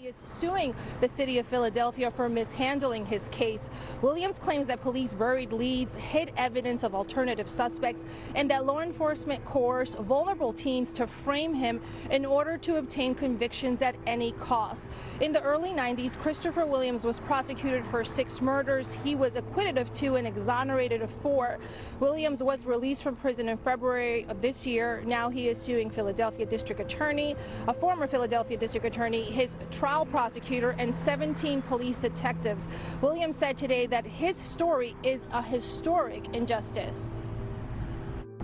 He is suing the city of Philadelphia for mishandling his case. Williams claims that police buried leads, hid evidence of alternative suspects, and that law enforcement coerced vulnerable teens to frame him in order to obtain convictions at any cost. In the early 90s, Christopher Williams was prosecuted for 6 murders. He was acquitted of 2 and exonerated of 4. Williams was released from prison in February of this year. Now he is suing Philadelphia District Attorney, a former Philadelphia District Attorney, his trial prosecutor, and 17 police detectives. Williams said today that his story is a historic injustice.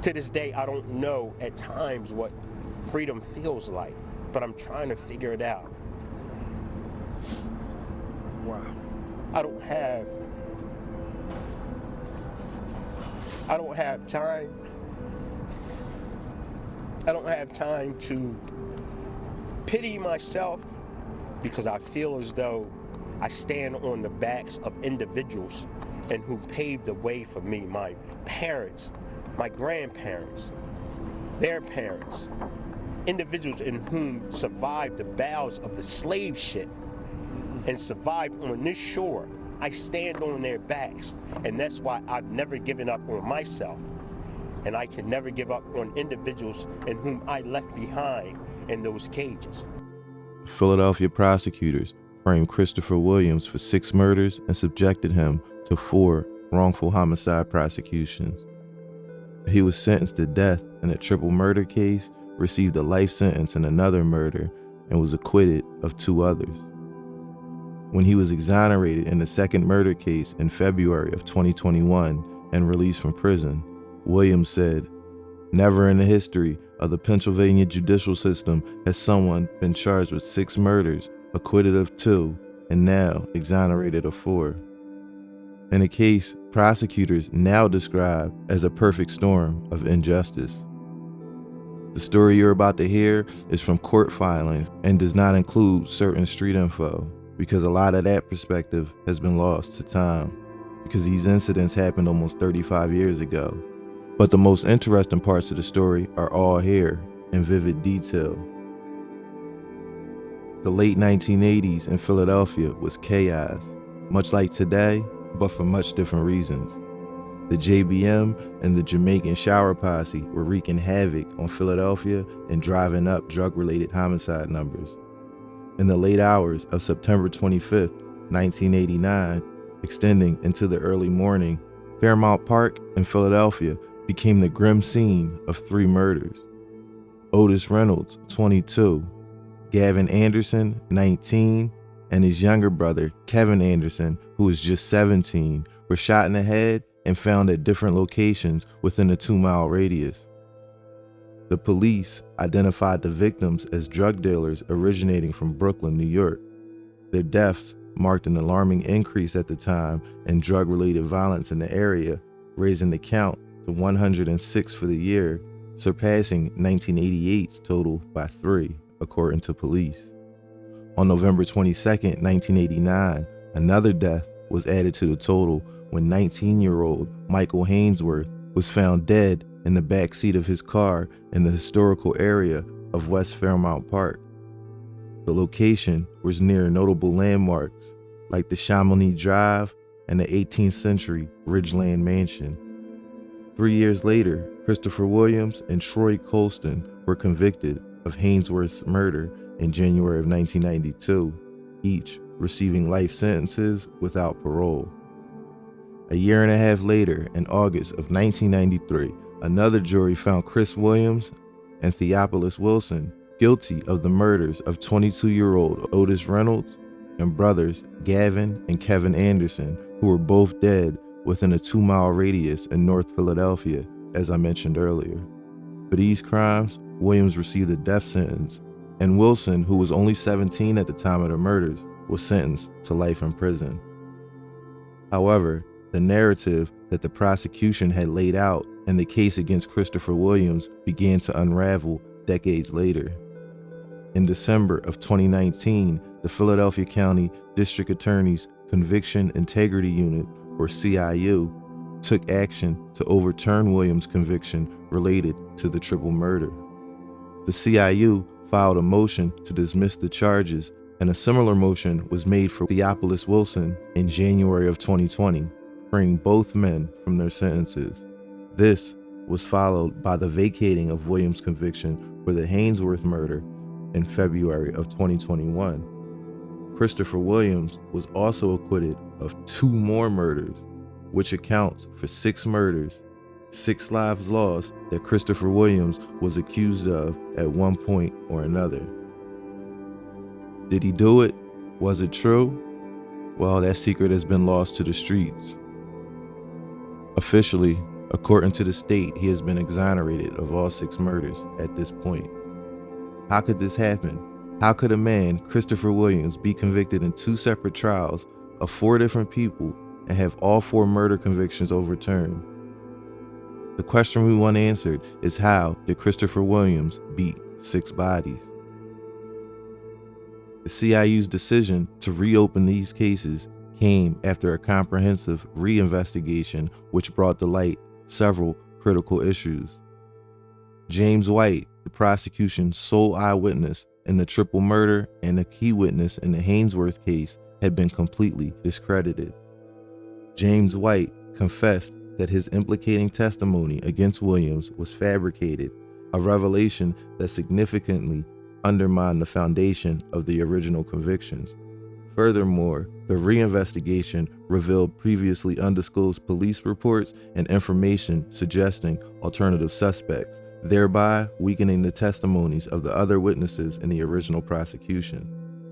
To this day, I don't know at times what freedom feels like, but I'm trying to figure it out. Wow. I don't have time. I don't have time to pity myself, because I feel as though I stand on the backs of individuals and who paved the way for me, my parents, my grandparents, their parents, individuals in whom survived the bowels of the slave ship and survived on this shore. I stand on their backs, and that's why I've never given up on myself, and I can never give up on individuals in whom I left behind in those cages. Philadelphia prosecutors framed Christopher Williams for 6 murders and subjected him to 4 wrongful homicide prosecutions. He was sentenced to death in a triple murder case, received a life sentence in another murder, and was acquitted of 2 others. When he was exonerated in the second murder case in February of 2021 and released from prison, Williams said, "Never in the history of the Pennsylvania judicial system has someone been charged with 6 murders, acquitted of 2, and now exonerated of 4. In a case prosecutors now describe as a perfect storm of injustice. The story you're about to hear is from court filings and does not include certain street info, because a lot of that perspective has been lost to time, because these incidents happened almost 35 years ago. But the most interesting parts of the story are all here in vivid detail. The late 1980s in Philadelphia was chaos, much like today, but for much different reasons. The JBM and the Jamaican Shower Posse were wreaking havoc on Philadelphia and driving up drug-related homicide numbers. In the late hours of September 25, 1989, extending into the early morning, Fairmount Park in Philadelphia became the grim scene of 3 murders. Otis Reynolds, 22, Gavin Anderson, 19, and his younger brother, Kevin Anderson, who was just 17, were shot in the head and found at different locations within a 2-mile radius. The police identified the victims as drug dealers originating from Brooklyn, New York. Their deaths marked an alarming increase at the time in drug-related violence in the area, raising the count to 106 for the year, surpassing 1988's total by 3, according to police. On November 22, 1989, another death was added to the total when 19-year-old Michael Hainsworth was found dead in the back seat of his car in the historical area of West Fairmount Park. The location was near notable landmarks like the Chamonix Drive and the 18th century Ridgeland Mansion. 3 years later, Christopher Williams and Troy Colston were convicted of Hainsworth's murder in January of 1992, each receiving life sentences without parole. A year and a half later, in August of 1993, another jury found Chris Williams and Theophilus Wilson guilty of the murders of 22-year-old Otis Reynolds and brothers Gavin and Kevin Anderson, who were both dead within a 2-mile radius in North Philadelphia, as I mentioned earlier. For these crimes, Williams received a death sentence, and Wilson, who was only 17 at the time of the murders, was sentenced to life in prison. However, the narrative that the prosecution had laid out in the case against Christopher Williams began to unravel decades later. In December of 2019, the Philadelphia County District Attorney's Conviction Integrity Unit, or CIU, took action to overturn Williams' conviction related to the triple murder. The CIU filed a motion to dismiss the charges and a similar motion was made for Theophilus Wilson in January of 2020, freeing both men from their sentences. This was followed by the vacating of Williams' conviction for the Hainsworth murder in February of 2021. Christopher Williams was also acquitted of 2 more murders, which accounts for 6 murders, 6 lives lost that Christopher Williams was accused of at one point or another. Did he do it? Was it true? Well, that secret has been lost to the streets. Officially, according to the state, he has been exonerated of all 6 murders at this point. How could this happen? How could a man, Christopher Williams, be convicted in 2 separate trials of 4 different people and have all 4 murder convictions overturned? The question we want answered is, how did Christopher Williams beat 6 bodies? The CIU's decision to reopen these cases came after a comprehensive reinvestigation which brought to light several critical issues. James White, the prosecution's sole eyewitness in the triple murder and a key witness in the Hainsworth case, had been completely discredited. James White confessed that his implicating testimony against Williams was fabricated, a revelation that significantly undermined the foundation of the original convictions. Furthermore, the reinvestigation revealed previously undisclosed police reports and information suggesting alternative suspects, thereby weakening the testimonies of the other witnesses in the original prosecution.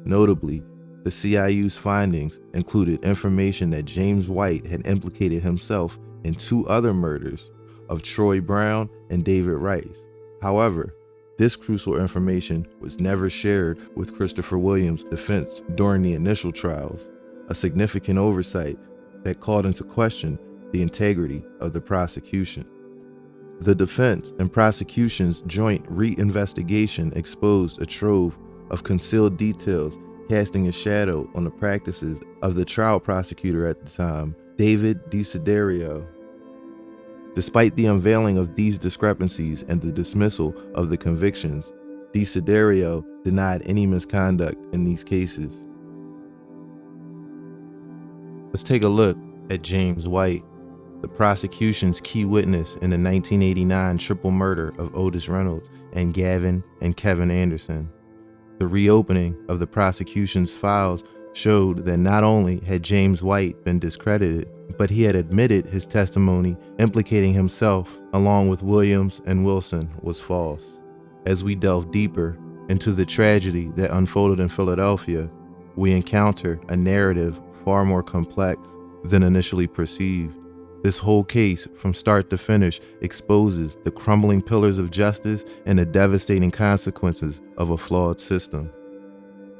Notably, the CIU's findings included information that James White had implicated himself in 2 other murders of Troy Brown and David Rice. However, this crucial information was never shared with Christopher Williams' defense during the initial trials, a significant oversight that called into question the integrity of the prosecution. The defense and prosecution's joint reinvestigation exposed a trove of concealed details, casting a shadow on the practices of the trial prosecutor at the time, David Desiderio. Despite the unveiling of these discrepancies and the dismissal of the convictions, Desiderio denied any misconduct in these cases. Let's take a look at James White, the prosecution's key witness in the 1989 triple murder of Otis Reynolds and Gavin and Kevin Anderson. The reopening of the prosecution's files showed that not only had James White been discredited, but he had admitted his testimony implicating himself along with Williams and Wilson was false. As we delve deeper into the tragedy that unfolded in Philadelphia, we encounter a narrative far more complex than initially perceived. This whole case, from start to finish, exposes the crumbling pillars of justice and the devastating consequences of a flawed system.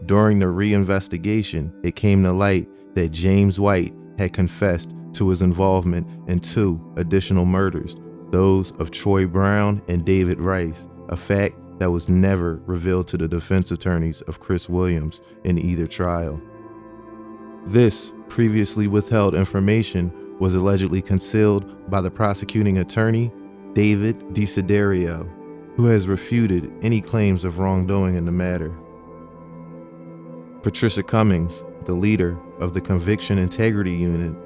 During the reinvestigation, it came to light that James White had confessed to his involvement in 2 additional murders, those of Troy Brown and David Rice, a fact that was never revealed to the defense attorneys of Chris Williams in either trial. This previously withheld information was allegedly concealed by the prosecuting attorney, David Desiderio, who has refuted any claims of wrongdoing in the matter. Patricia Cummings, the leader of the Conviction Integrity Unit,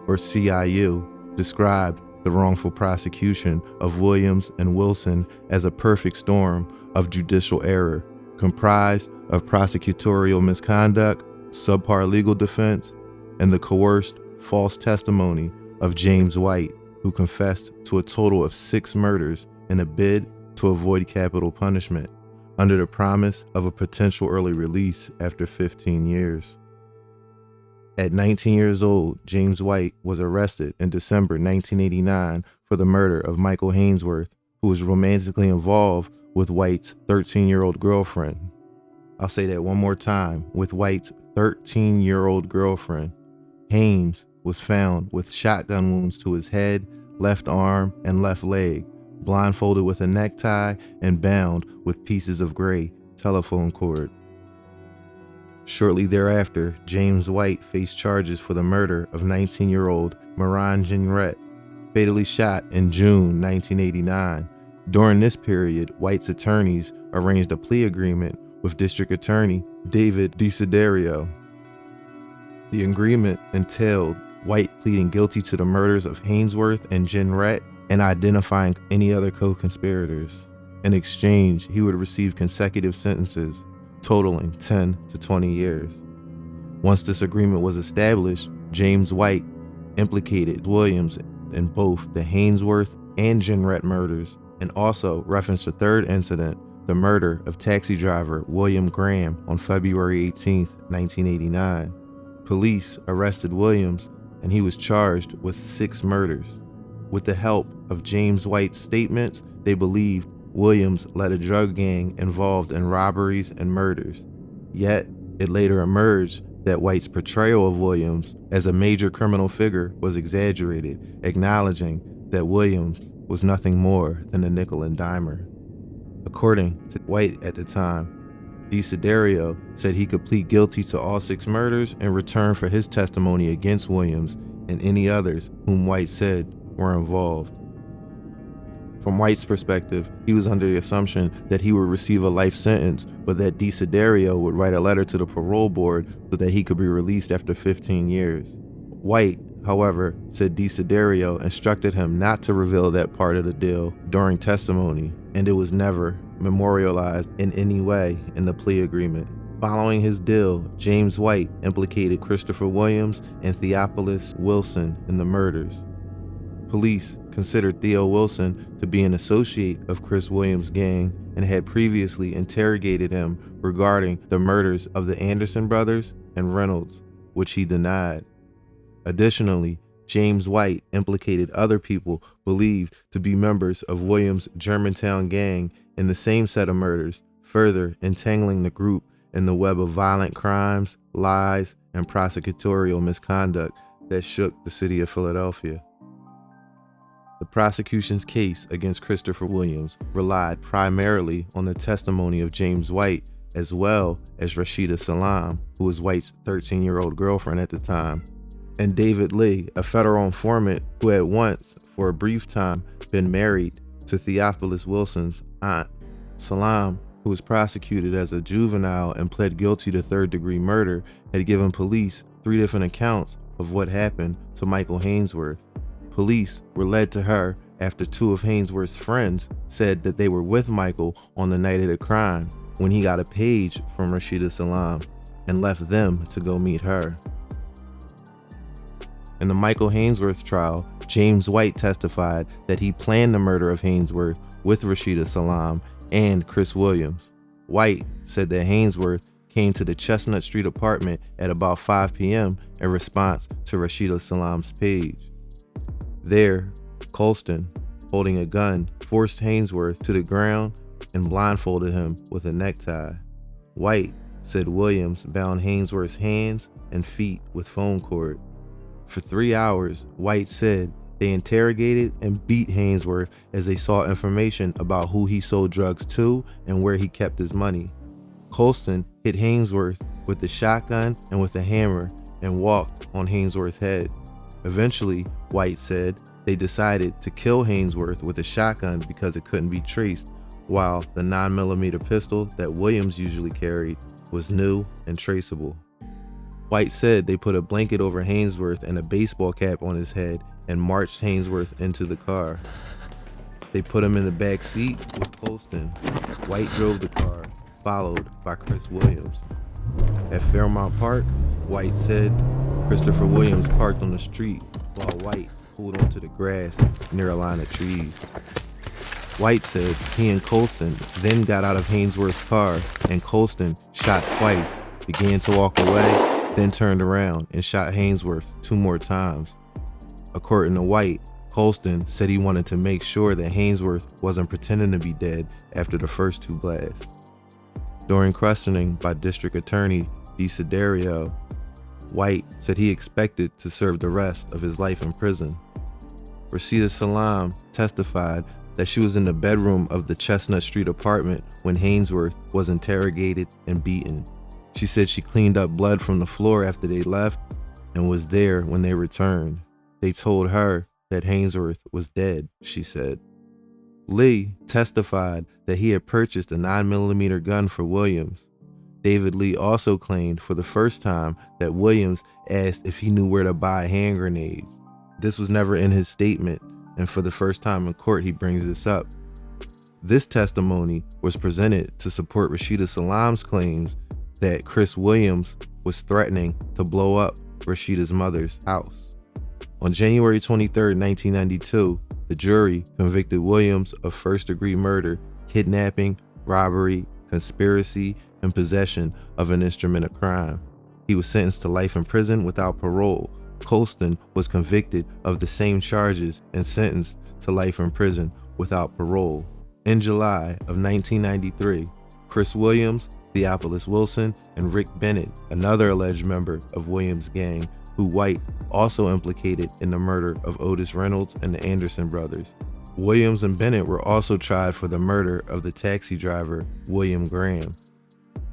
or CIU, described the wrongful prosecution of Williams and Wilson as a perfect storm of judicial error, comprised of prosecutorial misconduct, subpar legal defense, and the coerced false testimony of James White, who confessed to a total of 6 murders in a bid to avoid capital punishment, under the promise of a potential early release after 15 years. At 19 years old, James White was arrested in December 1989 for the murder of Michael Hainsworth, who was romantically involved with White's 13-year-old girlfriend. I'll say that one more time, with White's 13-year-old girlfriend. Haynes was found with shotgun wounds to his head, left arm, and left leg, blindfolded with a necktie and bound with pieces of gray telephone cord. Shortly thereafter, James White faced charges for the murder of 19-year-old Moran Ginrette, fatally shot in June 1989. During this period, White's attorneys arranged a plea agreement with District Attorney David Desiderio. The agreement entailed White pleading guilty to the murders of Hainsworth and Jenrette and identifying any other co-conspirators. In exchange, he would receive consecutive sentences totaling 10 to 20 years. Once this agreement was established, James White implicated Williams in both the Hainsworth and Jenrette murders, and also referenced a third incident, the murder of taxi driver William Graham on February 18, 1989. Police arrested Williams and he was charged with 6 murders. With the help of James White's statements, they believed Williams led a drug gang involved in robberies and murders. Yet, it later emerged that White's portrayal of Williams as a major criminal figure was exaggerated, acknowledging that Williams was nothing more than a nickel and dimer. According to White at the time, Desiderio said he could plead guilty to all 6 murders in return for his testimony against Williams and any others whom White said were involved. From White's perspective, he was under the assumption that he would receive a life sentence, but that Desiderio would write a letter to the parole board so that he could be released after 15 years. White, however, said Desiderio instructed him not to reveal that part of the deal during testimony, and it was never memorialized in any way in the plea agreement. Following his deal, James White implicated Christopher Williams and Theophilus Wilson in the murders. Police considered Theo Wilson to be an associate of Chris Williams' gang and had previously interrogated him regarding the murders of the Anderson brothers and Reynolds, which he denied. Additionally, James White implicated other people believed to be members of Williams' Germantown gang in the same set of murders, further entangling the group in the web of violent crimes, lies, and prosecutorial misconduct that shook the city of Philadelphia. The prosecution's case against Christopher Williams relied primarily on the testimony of James White as well as Rashida Salam, who was White's 13-year-old girlfriend at the time, and David Lee, a federal informant who had once, for a brief time, been married to Theophilus Wilson's aunt. Salam, who was prosecuted as a juvenile and pled guilty to third-degree murder, had given police 3 different accounts of what happened to Michael Hainsworth. Police were led to her after 2 of Hainsworth's friends said that they were with Michael on the night of the crime when he got a page from Rashida Salam and left them to go meet her. In the Michael Hainsworth trial, James White testified that he planned the murder of Hainsworth with Rashida Salam and Chris Williams. White said that Hainsworth came to the Chestnut Street apartment at about 5 p.m. in response to Rashida Salam's page. There, Colston, holding a gun, forced Hainsworth to the ground and blindfolded him with a necktie. White said Williams bound Hainsworth's hands and feet with foam cord. For 3 hours, White said they interrogated and beat Hainsworth as they sought information about who he sold drugs to and where he kept his money. Colston hit Hainsworth with the shotgun and with a hammer and walked on Hainsworth's head. Eventually, White said they decided to kill Hainsworth with a shotgun because it couldn't be traced, while the 9mm pistol that Williams usually carried was new and traceable. White said they put a blanket over Hainsworth and a baseball cap on his head and marched Hainsworth into the car. They put him in the back seat with Colston. White drove the car, followed by Chris Williams. At Fairmount Park, White said Christopher Williams parked on the street while White pulled onto the grass near a line of trees. White said he and Colston then got out of Hainsworth's car and Colston shot twice, began to walk away, then turned around and shot Hainsworth 2 more times. According to White, Colston said he wanted to make sure that Hainsworth wasn't pretending to be dead after the first 2 blasts. During questioning by District Attorney Desiderio, White said he expected to serve the rest of his life in prison. Rashida Salam testified that she was in the bedroom of the Chestnut Street apartment when Hainsworth was interrogated and beaten. She said she cleaned up blood from the floor after they left and was there when they returned. They told her that Hainsworth was dead, she said. Lee testified that he had purchased a 9mm gun for Williams. David Lee also claimed for the first time that Williams asked if he knew where to buy hand grenades. This was never in his statement, and for the first time in court he brings this up. This testimony was presented to support Rashida Salam's claims that Chris Williams was threatening to blow up Rashida's mother's house. On January 23, 1992, the jury convicted Williams of first-degree murder, kidnapping, robbery, conspiracy, and possession of an instrument of crime. He was sentenced to life in prison without parole. Colston was convicted of the same charges and sentenced to life in prison without parole. In July of 1993, Chris Williams, Theophilus Wilson, and Rick Bennett, another alleged member of Williams' gang, who White also implicated in the murder of Otis Reynolds and the Anderson brothers. Williams and Bennett were also tried for the murder of the taxi driver, William Graham.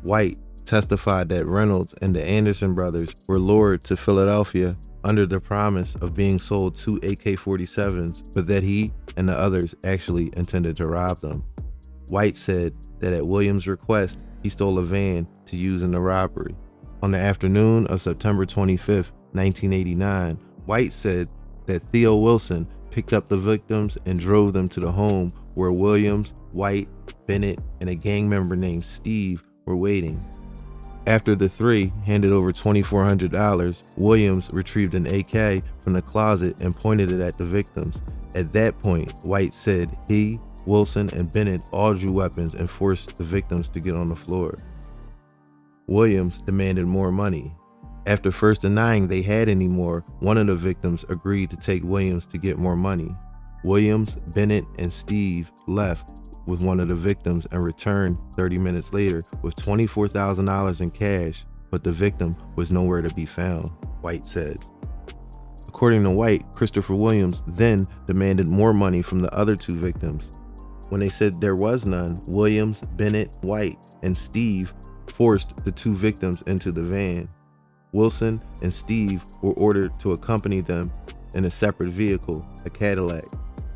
White testified that Reynolds and the Anderson brothers were lured to Philadelphia under the promise of being sold 2 AK-47s, but that he and the others actually intended to rob them. White said that at Williams' request, he stole a van to use in the robbery. On the afternoon of September 25, 1989, White said that Theo Wilson picked up the victims and drove them to the home where Williams, White, Bennett, and a gang member named Steve were waiting. After the three handed over $2,400, Williams retrieved an AK from the closet and pointed it at the victims. At that point, White said he, Wilson, and Bennett all drew weapons and forced the victims to get on the floor. Williams demanded more money. After first denying they had any more, one of the victims agreed to take Williams to get more money. Williams, Bennett, and Steve left with one of the victims and returned 30 minutes later with $24,000 in cash, but the victim was nowhere to be found, White said. According to White, Christopher Williams then demanded more money from the other two victims. When they said there was none, Williams, Bennett, White, and Steve forced the two victims into the van. Wilson and Steve were ordered to accompany them in a separate vehicle, a Cadillac.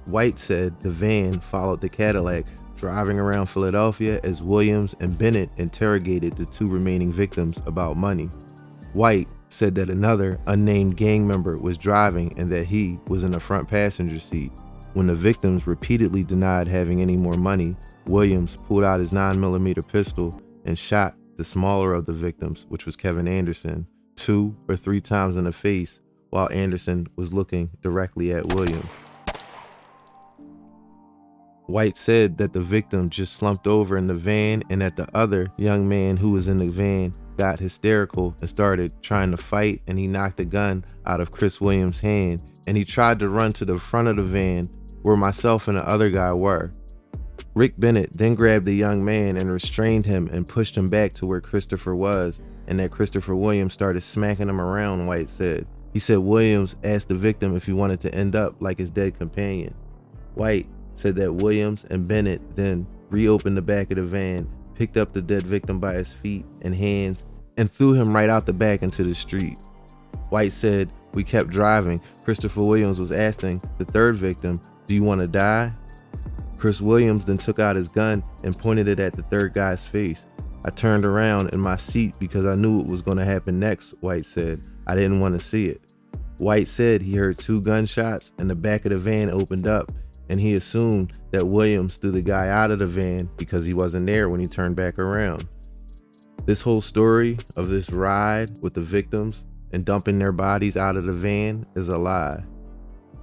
White said the van followed the Cadillac, driving around Philadelphia as Williams and Bennett interrogated the two remaining victims about money. White said that another unnamed gang member was driving and that he was in the front passenger seat. When the victims repeatedly denied having any more money, Williams pulled out his 9mm pistol and shot the smaller of the victims, which was Kevin Anderson, 2 or 3 times in the face while Anderson was looking directly at Williams. White said that the victim just slumped over in the van and that the other young man who was in the van got hysterical and started trying to fight, and he knocked the gun out of Chris Williams' hand and he tried to run to the front of the van where myself and the other guy were. Rick Bennett then grabbed the young man and restrained him and pushed him back to where Christopher was, and that Christopher Williams started smacking him around, White said. He said Williams asked the victim if he wanted to end up like his dead companion. White said that Williams and Bennett then reopened the back of the van, picked up the dead victim by his feet and hands, and threw him right out the back into the street. White said, "We kept driving. Christopher Williams was asking the third victim, 'Do you want to die?' Chris Williams then took out his gun and pointed it at the third guy's face. I turned around in my seat because I knew what was going to happen next," White said. "I didn't want to see it." White said he heard 2 gunshots and the back of the van opened up, and he assumed that Williams threw the guy out of the van because he wasn't there when he turned back around. This whole story of this ride with the victims and dumping their bodies out of the van is a lie.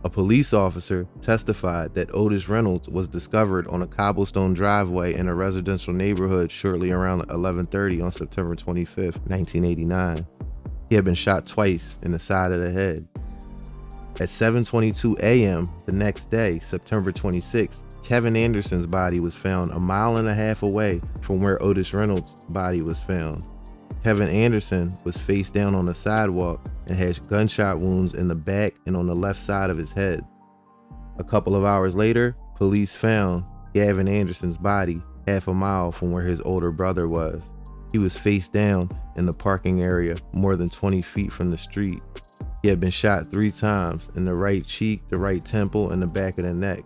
A police officer testified that Otis Reynolds was discovered on a cobblestone driveway in a residential neighborhood shortly around 11:30 on September 25, 1989. He had been shot twice in the side of the head. At 7:22 a.m. the next day, September 26th, Kevin Anderson's body was found a mile and a half away from where Otis Reynolds' body was found. Kevin Anderson was face down on the sidewalk and had gunshot wounds in the back and on the left side of his head. A couple of hours later, police found Gavin Anderson's body half a mile from where his older brother was. He was face down in the parking area more than 20 feet from the street. He had been shot 3 times in the right cheek, the right temple, and the back of the neck.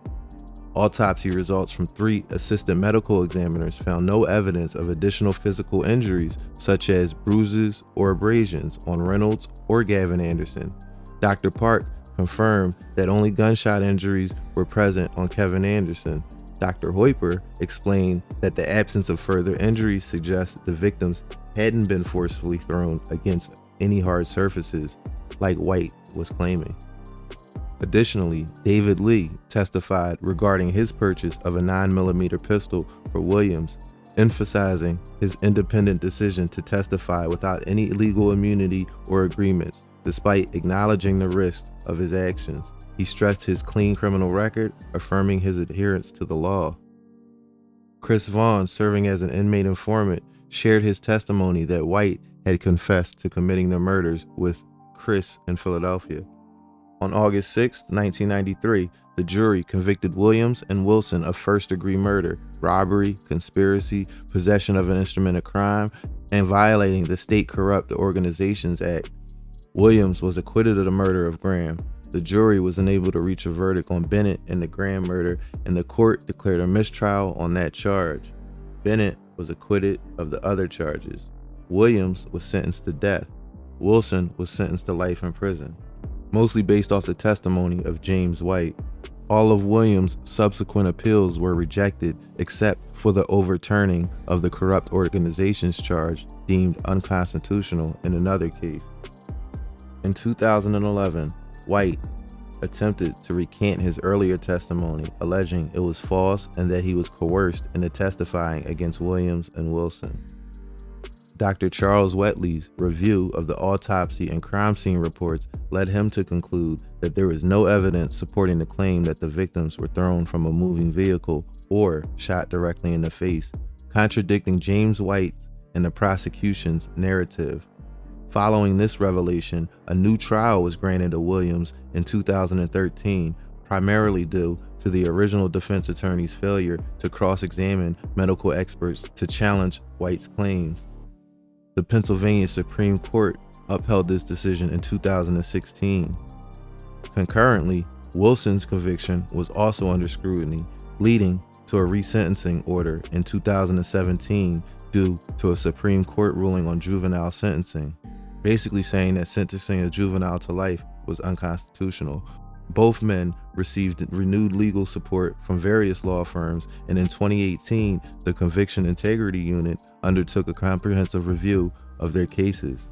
Autopsy results from 3 assistant medical examiners found no evidence of additional physical injuries such as bruises or abrasions on Reynolds or Gavin Anderson. Dr. Park confirmed that only gunshot injuries were present on Kevin Anderson. Dr. Hoyper explained that the absence of further injuries suggests that the victims hadn't been forcefully thrown against any hard surfaces like White was claiming. Additionally, David Lee testified regarding his purchase of a 9mm pistol for Williams, emphasizing his independent decision to testify without any legal immunity or agreements, despite acknowledging the risks of his actions. He stressed his clean criminal record, affirming his adherence to the law. Chris Vaughn, serving as an inmate informant, shared his testimony that White had confessed to committing the murders with Chris in Philadelphia. On August 6, 1993, the jury convicted Williams and Wilson of first-degree murder, robbery, conspiracy, possession of an instrument of crime, and violating the State Corrupt Organizations Act. Williams was acquitted of the murder of Graham. The jury was unable to reach a verdict on Bennett and the Graham murder, and the court declared a mistrial on that charge. Bennett was acquitted of the other charges. Williams was sentenced to death. Wilson was sentenced to life in prison, mostly based off the testimony of James White. All of Williams' subsequent appeals were rejected except for the overturning of the corrupt organizations charge deemed unconstitutional in another case. In 2011, White attempted to recant his earlier testimony, alleging it was false and that he was coerced into testifying against Williams and Wilson. Dr. Charles Wetley's review of the autopsy and crime scene reports led him to conclude that there is no evidence supporting the claim that the victims were thrown from a moving vehicle or shot directly in the face, contradicting James White's and the prosecution's narrative. Following this revelation, a new trial was granted to Williams in 2013, primarily due to the original defense attorney's failure to cross-examine medical experts to challenge White's claims. The Pennsylvania Supreme Court upheld this decision in 2016. Concurrently, Wilson's conviction was also under scrutiny, leading to a resentencing order in 2017 due to a Supreme Court ruling on juvenile sentencing, basically saying that sentencing a juvenile to life was unconstitutional. Both men received renewed legal support from various law firms, and in 2018, the Conviction Integrity Unit undertook a comprehensive review of their cases.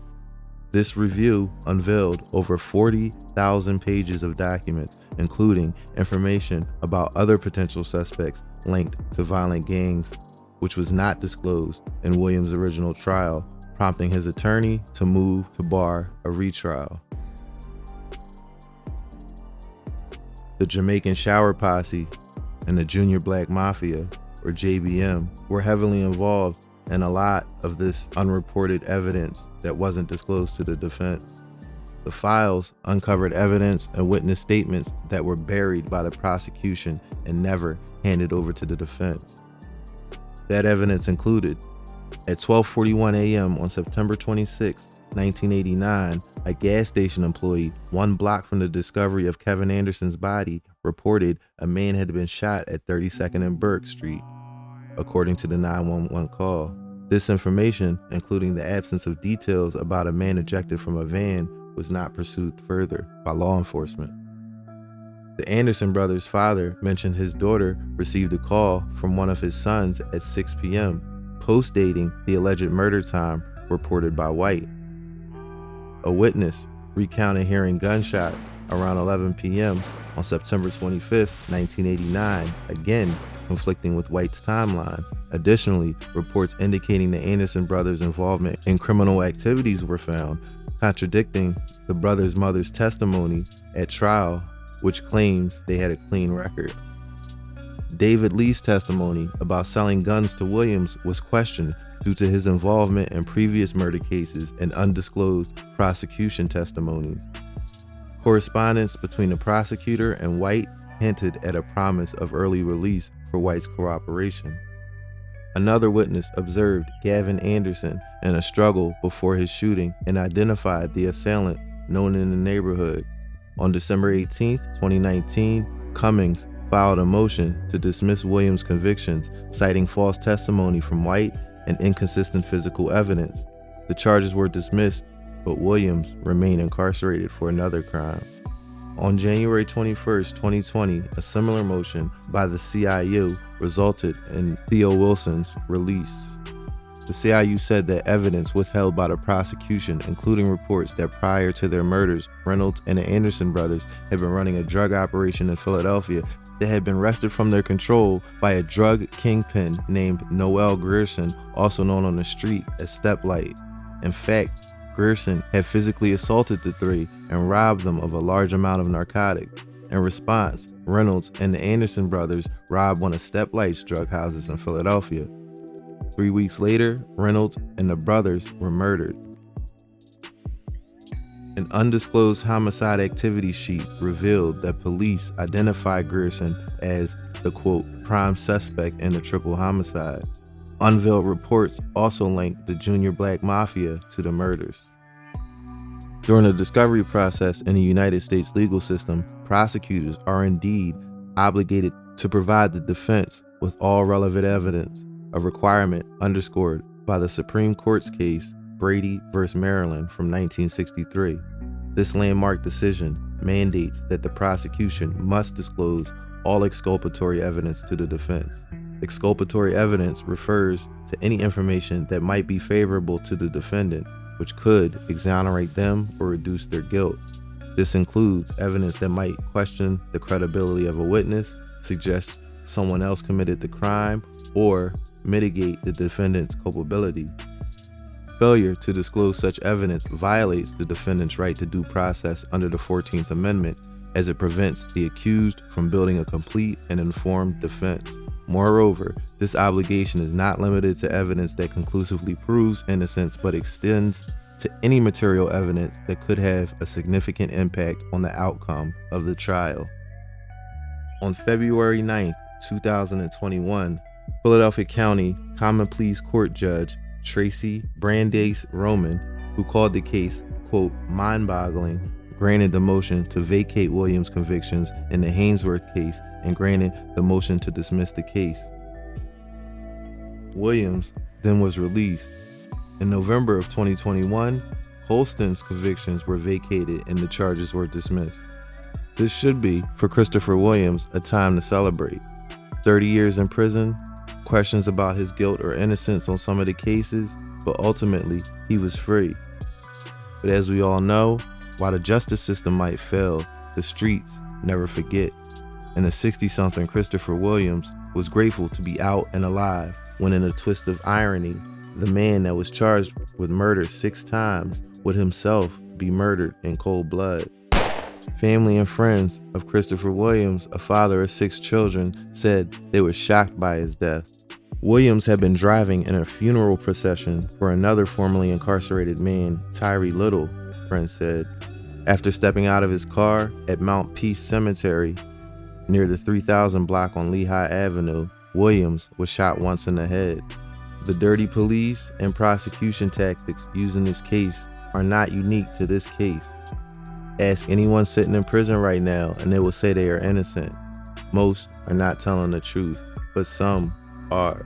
This review unveiled over 40,000 pages of documents, including information about other potential suspects linked to violent gangs, which was not disclosed in Williams' original trial, prompting his attorney to move to bar a retrial. The Jamaican Shower Posse and the Junior Black Mafia, or JBM, were heavily involved in a lot of this unreported evidence that wasn't disclosed to the defense. The files uncovered evidence and witness statements that were buried by the prosecution and never handed over to the defense. That evidence included, at 12:41 a.m. on September 26, 1989, a gas station employee 1 block from the discovery of Kevin Anderson's body reported a man had been shot at 32nd and Burke Street, according to the 911 call. This information, including the absence of details about a man ejected from a van, was not pursued further by law enforcement. The Anderson brothers' father mentioned his daughter received a call from one of his sons at 6 p.m., post-dating the alleged murder time reported by White. A witness recounted hearing gunshots around 11 p.m. on September 25, 1989, again conflicting with White's timeline. Additionally, reports indicating the Anderson brothers' involvement in criminal activities were found, contradicting the brothers' mother's testimony at trial, which claims they had a clean record. David Lee's testimony about selling guns to Williams was questioned due to his involvement in previous murder cases and undisclosed prosecution testimonies. Correspondence between the prosecutor and White hinted at a promise of early release for White's cooperation. Another witness observed Gavin Anderson in a struggle before his shooting and identified the assailant known in the neighborhood. On December 18, 2019, Cummings filed a motion to dismiss Williams' convictions, citing false testimony from White and inconsistent physical evidence. The charges were dismissed, but Williams remained incarcerated for another crime. On January 21, 2020, a similar motion by the CIU resulted in Theo Wilson's release. The CIU said that evidence withheld by the prosecution, including reports that prior to their murders, Reynolds and the Anderson brothers had been running a drug operation in Philadelphia that had been wrested from their control by a drug kingpin named Noel Grierson, also known on the street as Steplight. In fact, Grierson had physically assaulted the three and robbed them of a large amount of narcotics. In response, Reynolds and the Anderson brothers robbed one of Steplight's drug houses in Philadelphia. 3 weeks later, Reynolds and the brothers were murdered. An undisclosed homicide activity sheet revealed that police identified Grierson as the, quote, prime suspect in the triple homicide. Unveiled reports also linked the Junior Black Mafia to the murders. During the discovery process in the United States legal system, prosecutors are indeed obligated to provide the defense with all relevant evidence, a requirement underscored by the Supreme Court's case Brady v. Maryland from 1963. This landmark decision mandates that the prosecution must disclose all exculpatory evidence to the defense. Exculpatory evidence refers to any information that might be favorable to the defendant, which could exonerate them or reduce their guilt. This includes evidence that might question the credibility of a witness, suggest someone else committed the crime, or mitigate the defendant's culpability. Failure to disclose such evidence violates the defendant's right to due process under the 14th Amendment, as it prevents the accused from building a complete and informed defense. Moreover, this obligation is not limited to evidence that conclusively proves innocence, but extends to any material evidence that could have a significant impact on the outcome of the trial. On February 9, 2021, Philadelphia County Common Pleas Court Judge Tracy Brandeis Roman, who called the case, quote, mind-boggling, granted the motion to vacate Williams' convictions in the Hainsworth case and granted the motion to dismiss the case. Williams then was released. In November of 2021, Holston's convictions were vacated and the charges were dismissed. This should be, for Christopher Williams, a time to celebrate. 30 years in prison, questions about his guilt or innocence on some of the cases, but ultimately he was free. But as we all know, while the justice system might fail, the streets never forget. And the 60-something Christopher Williams was grateful to be out and alive when, in a twist of irony, the man that was charged with murder 6 times would himself be murdered in cold blood. Family and friends of Christopher Williams, a father of 6 children, said they were shocked by his death. Williams had been driving in a funeral procession for another formerly incarcerated man, Tyree Little, friends said. After stepping out of his car at Mount Peace Cemetery near the 3000 block on Lehigh Avenue, Williams was shot once in the head. The dirty police and prosecution tactics used in this case are not unique to this case. Ask anyone sitting in prison right now and they will say they are innocent. Most are not telling the truth, but some are.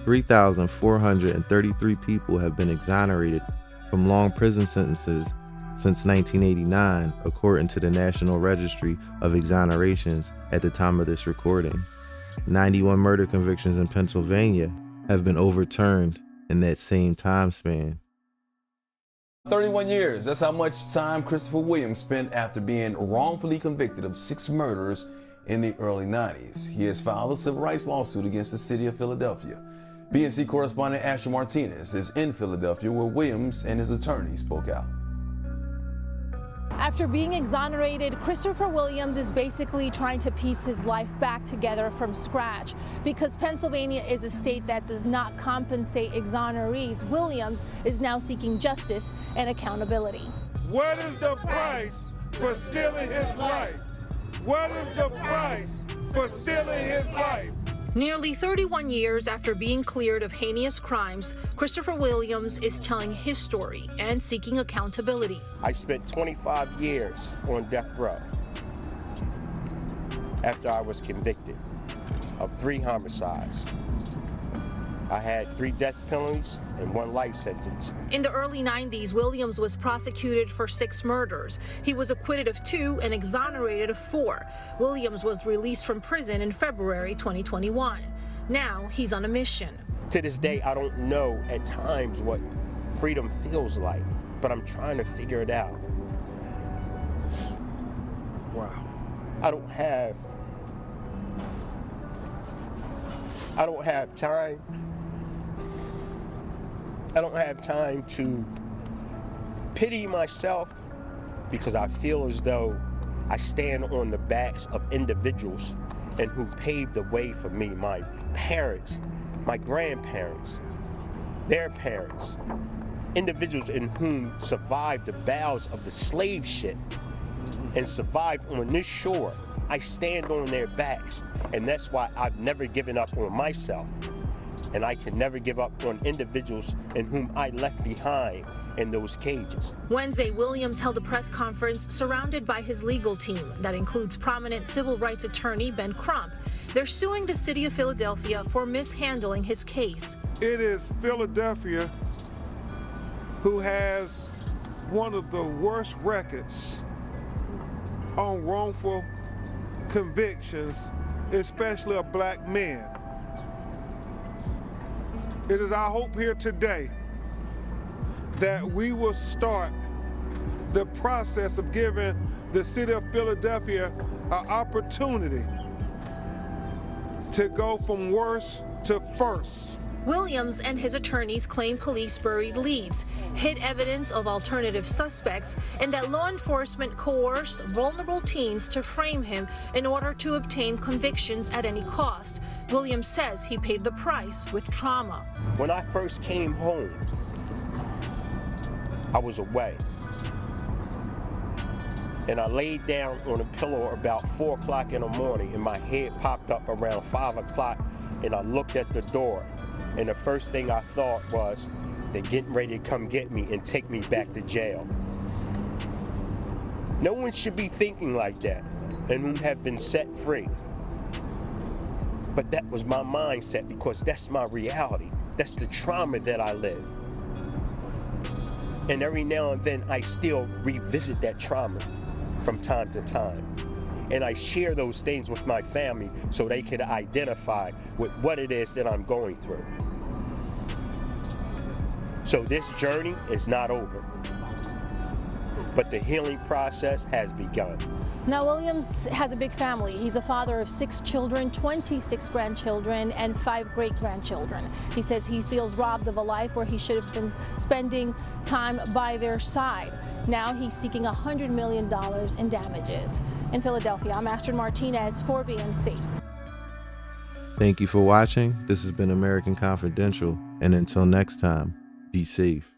3,433 people have been exonerated from long prison sentences since 1989, according to the National Registry of Exonerations at the time of this recording. 91 murder convictions in Pennsylvania have been overturned in that same time span. 31 years, that's how much time Christopher Williams spent after being wrongfully convicted of 6 murders in the early 90s. He has filed a civil rights lawsuit against the city of Philadelphia. BNC correspondent Asher Martinez is in Philadelphia, where Williams and his attorney spoke out. After being exonerated, Christopher Williams is basically trying to piece his life back together from scratch. Because Pennsylvania is a state that does not compensate exonerees, Williams is now seeking justice and accountability. What is the price for stealing his life? What is the price for stealing his life? Nearly 31 years after being cleared of heinous crimes, Christopher Williams is telling his story and seeking accountability. I spent 25 years on death row. after I was convicted of 3 homicides. I had 3 death penalties and 1 life sentence. In the early 90s, Williams was prosecuted for 6 murders. He was acquitted of 2 and exonerated of 4. Williams was released from prison in February 2021. Now he's on a mission. To this day, I don't know at times what freedom feels like, but I'm trying to figure it out. Wow. I don't have time. I don't have time to pity myself because I feel as though I stand on the backs of individuals and who paved the way for me, my parents, my grandparents, their parents, individuals in whom survived the bowels of the slave ship and survived on this shore. I stand on their backs, and that's why I've never given up on myself. And I can never give up on individuals in whom I left behind in those cages. Wednesday, Williams held a press conference surrounded by his legal team that includes prominent civil rights attorney Ben Crump. They're suing the city of Philadelphia for mishandling his case. It is Philadelphia who has one of the worst records on wrongful convictions, especially of black men. It is our hope here today that we will start the process of giving the city of Philadelphia an opportunity to go from worst to first. Williams and his attorneys claim police buried leads, hid evidence of alternative suspects, and that law enforcement coerced vulnerable teens to frame him in order to obtain convictions at any cost. Williams says he paid the price with trauma. When I first came home, I was away. And I laid down on a pillow about 4 o'clock in the morning, and my head popped up around 5 o'clock, and I looked at the door. And the first thing I thought was, they're getting ready to come get me and take me back to jail. No one should be thinking like that and who have been set free. But that was my mindset because that's my reality. That's the trauma that I live. And every now and then I still revisit that trauma from time to time. And I share those things with my family so they can identify with what it is that I'm going through. So this journey is not over, but the healing process has begun. Now, Williams has a big family. He's a father of 6 children, 26 grandchildren, and 5 great-grandchildren. He says he feels robbed of a life where he should have been spending time by their side. Now he's seeking $100 million in damages. In Philadelphia, I'm Astrid Martinez for BNC. Thank you for watching. This has been American Confidential, and until next time, be safe.